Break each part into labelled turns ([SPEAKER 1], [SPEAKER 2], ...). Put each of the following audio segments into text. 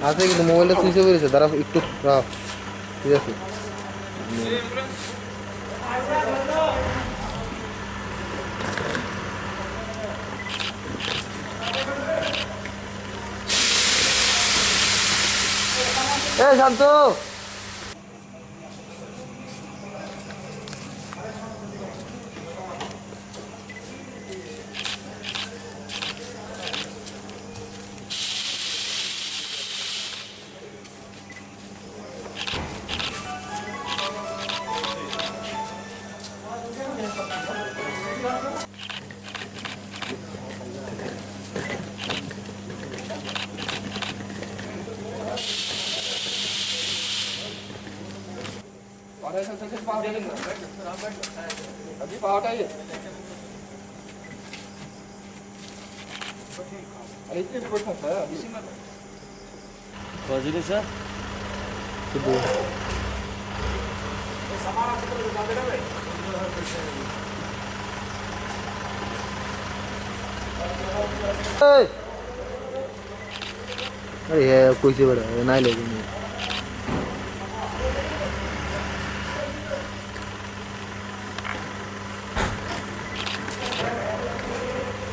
[SPEAKER 1] আছে কিন্তু মোবাইলটা সুইচ অফ হয়েছে, তারা একটু ঠিক আছে। এ শান্ত, अभी पाव उठाइए। अरे इतने रिपोर्ट था अभी पॉजिटिव सर अरे है कोई से बड़ा ना लेकिन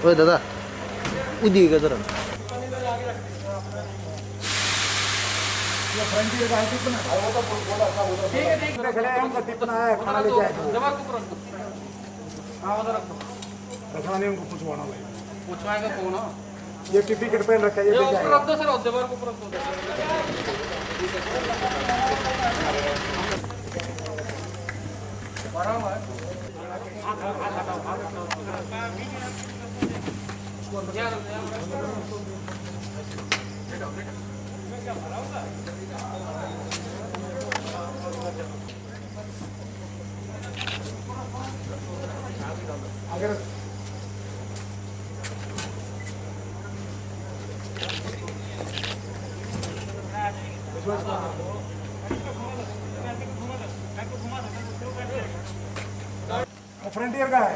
[SPEAKER 1] ओए दादा उदी का जरा
[SPEAKER 2] फ्रंटियर का है कितना वो तो बोला था वो ठीक है खड़े हम कितना है खाना ले जाए जवाब को रख दो हां उधर रख दो रखवाने हमको पूछवाना भाई पूछवाएगा कौन है ये टिकट पे रखा ये ऊपर रख दो सर जवाब को ऊपर रख दो बराबर है अगर फ्रंटियर का है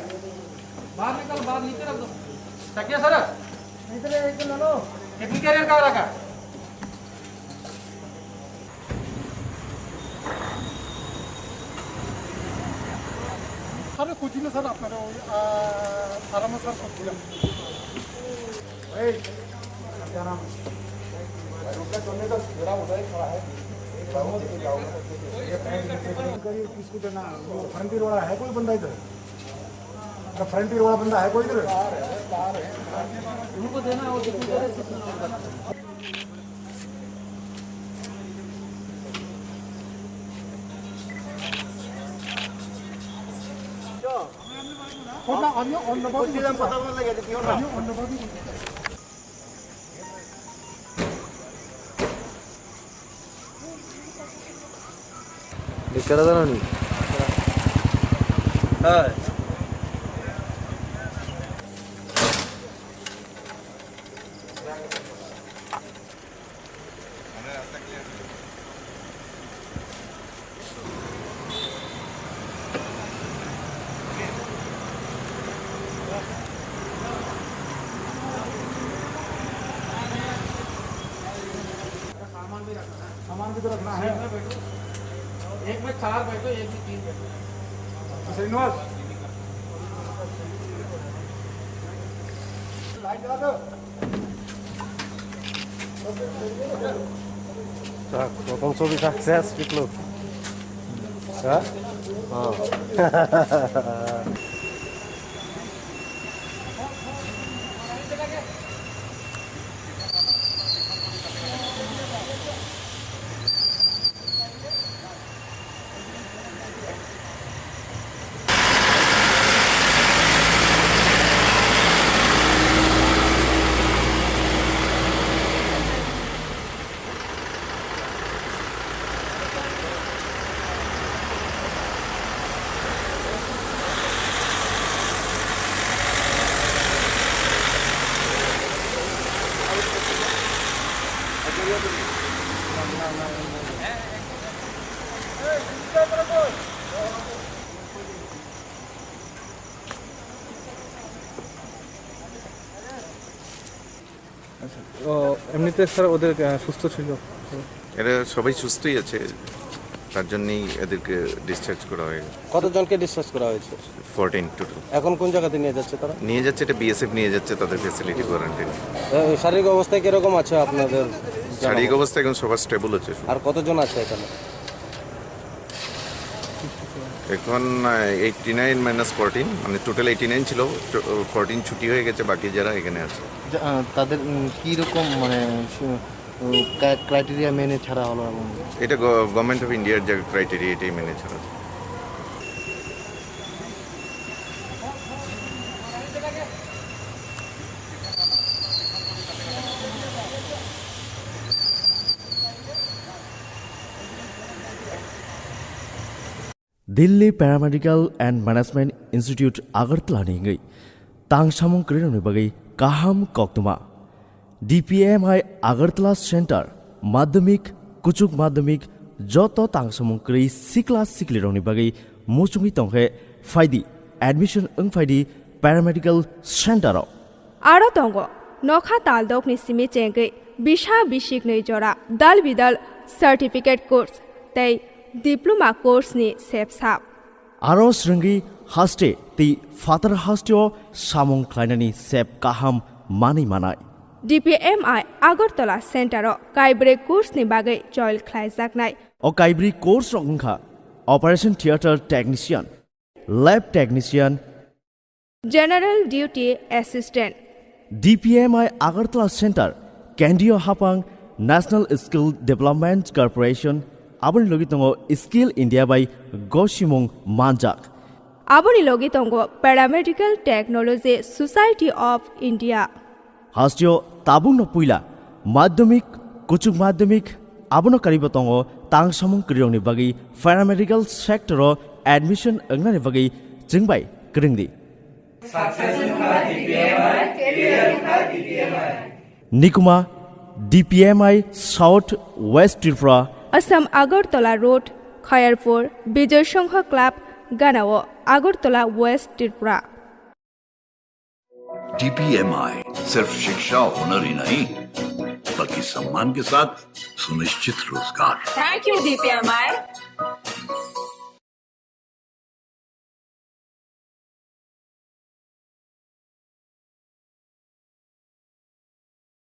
[SPEAKER 2] बाहर निकल बाहर नीचे रख दो तकिया सर इधर एक ले लो कितनी कैरियर का रखा सर कुछ नहीं सर अपना आराम सर कुछ नहीं क्या नाम रुपया चलने का घेरा होता है खड़ा है किसको देना वो फ्रंटियर वाला है कोई बंदा इधर फ्रंटियर वाला बंदा है कोई इधर उनको देना वो
[SPEAKER 1] ఇక్కడ దాని
[SPEAKER 2] सामान भी तो रखना है एक में 4 बैठो एक में 3 बैठो श्रीनिवास लाइट जला दो
[SPEAKER 1] tak potong sobi sukses gitu loh ya oh এমনিতে স্যার ওদের সুস্থ ছিল?
[SPEAKER 3] এরা সবাই সুস্থই আছে, তার জন্যই এদেরকে ডিসচার্জ করা হয়।
[SPEAKER 1] কতজনকে ডিসচার্জ করা হয়েছে?
[SPEAKER 3] 14 টোটাল।
[SPEAKER 1] এখন কোন জায়গাতে নিয়ে যাচ্ছে তারা?
[SPEAKER 3] নিয়ে যাচ্ছে, এটা বিএসএফ নিয়ে যাচ্ছে তাদের ফ্যাসিলিটি কোয়ারেন্টাইন।
[SPEAKER 1] শারীরিক অবস্থা কিরকম আছে আপনাদের?
[SPEAKER 3] শারীরিক অবস্থা এখন সবার স্টেবল আছে।
[SPEAKER 1] আর কতজন আছে এখানে?
[SPEAKER 3] এখন 89 মাইনাস 14, মানে টোটাল 89 ছিল, 14 ছুটি হয়ে গেছে, বাকি যারা এখানে আছে।
[SPEAKER 4] তাদের কি রকম মানে ক্রাইটেরিয়া মেনে ছাড়া হলো? এবং
[SPEAKER 3] এটা গভর্নমেন্ট অফ ইন্ডিয়ার যে ক্রাইটেরিয়া, এটাই মেনে ছাড়া।
[SPEAKER 5] Delhi paramedical and management institute Agartala निंगई तांगसामुं क्रीडनि बगै काहाम कक्तुमा DPMI आगरतला सेंटर माध्यमिक कुचुक माध्यमिक जत तांगसामुं क्री सिक्ला सिक्लिरनि बगै मुचुंगि तंगे फाइदि एडमिशन फाइदि पैरामेडिकल सेंटर
[SPEAKER 6] आरो दंग नखा तालदकनि सिमि चेंगै बिसा बिसिक नै जरा दाल बिदाल सर्टिफिकेट कोर्स तै डिप्लोमा कोर्स नि सेपसाप
[SPEAKER 5] आरो श्रृंगी हास्टे ति फातर हास्टेओ सामुं ख्लाइनानि सेप काहाम मानै मानाय
[SPEAKER 6] DPMI आगरतला सेन्टर काइब्रे कोर्स नि बागै जयल ख्लाइजाकनाय
[SPEAKER 5] ओ काइब्री कोर्स रंखा operation theatre technician lab technician
[SPEAKER 6] general duty assistant
[SPEAKER 5] DPMI Agartala centre केंद्रीय हापांग नेशनल स्किल डेवलपमेंट कॉर्पोरेशन आबनि लगी तंगो स्किल इंडिया बाय गोशिमुंग मानजाक
[SPEAKER 6] आबनि लगी तंगो paramedical technology society of India
[SPEAKER 5] हास्टियो ताबुंग न पुइला माध्यमिक कुचुक माध्यमिक आबनो करिबो तंगो तांगसामुं क्रियोंनि बगै पैरामेडिकल सेक्टर एडमिशन अंगनानि बगै चिंगबाय क्रिंगदि निकुमा DPMI south west Tripura
[SPEAKER 6] Assam Agartala road Khayerpur Vijay Sangha club गानाओ आगरतला वेस्ट त्रिपुरा
[SPEAKER 7] DPMI सिर्फ शिक्षा हुनर ही नहीं बल्कि सम्मान के साथ सुनिश्चित रोजगार।
[SPEAKER 8] Thank you DPMI